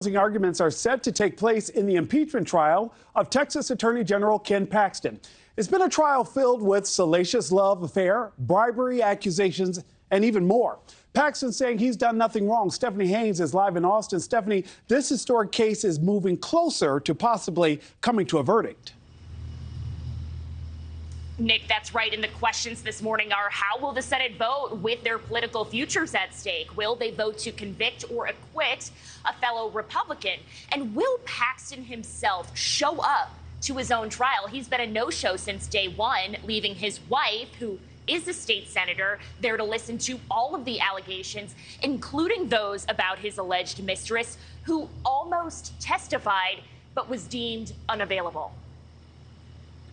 Closing arguments are set to take place in the impeachment trial of Texas Attorney General Ken Paxton. It's been a trial filled with salacious love affair, bribery accusations, and even more. Paxton saying he's done nothing wrong. Stephanie Haynes is live in Austin. Stephanie, this historic case is moving closer to possibly coming to a verdict. Nick, that's right. And the questions this morning are, how will the Senate vote with their political futures at stake? Will they vote to convict or acquit a fellow Republican? And will Paxton himself show up to his own trial? He's been a no-show since day one, leaving his wife, who is a state senator, there to listen to all of the allegations, including those about his alleged mistress, who almost testified but was deemed unavailable.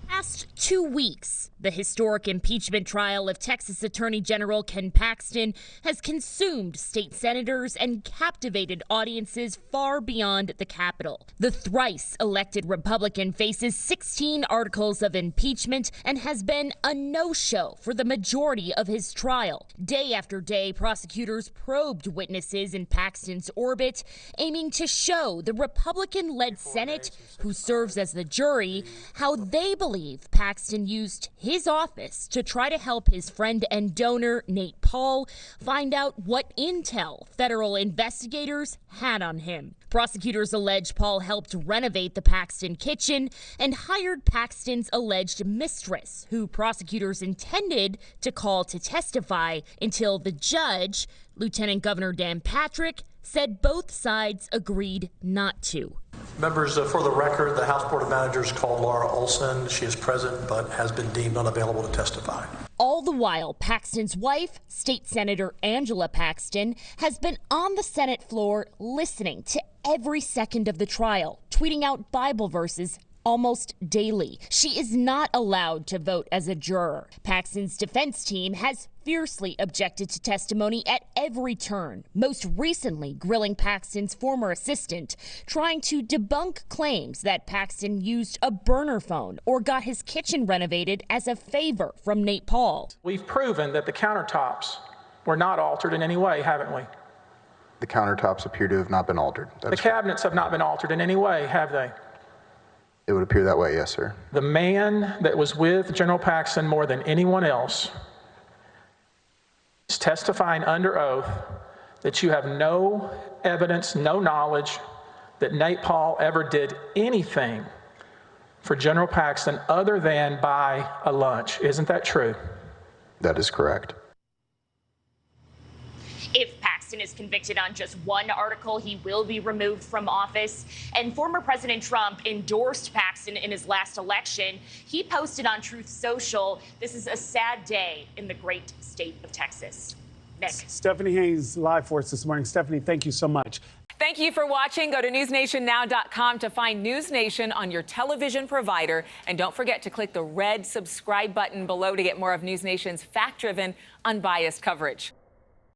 Past 2 weeks, the historic impeachment trial of Texas Attorney General Ken Paxton has consumed state senators and captivated audiences far beyond the Capitol. The thrice elected Republican faces 16 articles of impeachment and has been a no-show for the majority of his trial. Day after day, prosecutors probed witnesses in Paxton's orbit, aiming to show the Republican-led Senate, who serves as the jury, how they believe Paxton used his office to try to help his friend and donor, Nate Paul, find out what intel federal investigators had on him. Prosecutors allege Paul helped renovate the Paxton kitchen and hired Paxton's alleged mistress, who prosecutors intended to call to testify until the judge, Lieutenant Governor Dan Patrick, said both sides agreed not to. Members, for the record, the House Board of Managers called Laura Olson. She is present but has been deemed unavailable to testify. All the while, Paxton's wife, State Senator Angela Paxton, has been on the Senate floor listening to every second of the trial, tweeting out Bible verses almost daily. She is not allowed to vote as a juror. Paxton's defense team has fiercely objected to testimony at every turn, most recently grilling Paxton's former assistant, trying to debunk claims that Paxton used a burner phone or got his kitchen renovated as a favor from Nate Paul. We've proven that the countertops were not altered in any way, haven't we? The countertops appear to have not been altered. The cabinets have not been altered in any way, have they? It would appear that way, yes, sir. The man that was with General Paxton more than anyone else is testifying under oath that you have no evidence, no knowledge that Nate Paul ever did anything for General Paxton other than buy a lunch. Isn't that true? That is correct. If Paxton is convicted on just one article, he will be removed from office. And former President Trump endorsed Paxton in his last election. He posted on Truth Social, "This is a sad day in the great state of Texas." Nick. Stephanie Haynes live for us this morning. Stephanie, thank you so much. Thank you for watching. Go to newsnationnow.com to find NewsNation on your television provider. And don't forget to click the red subscribe button below to get more of NewsNation's fact-driven, unbiased coverage.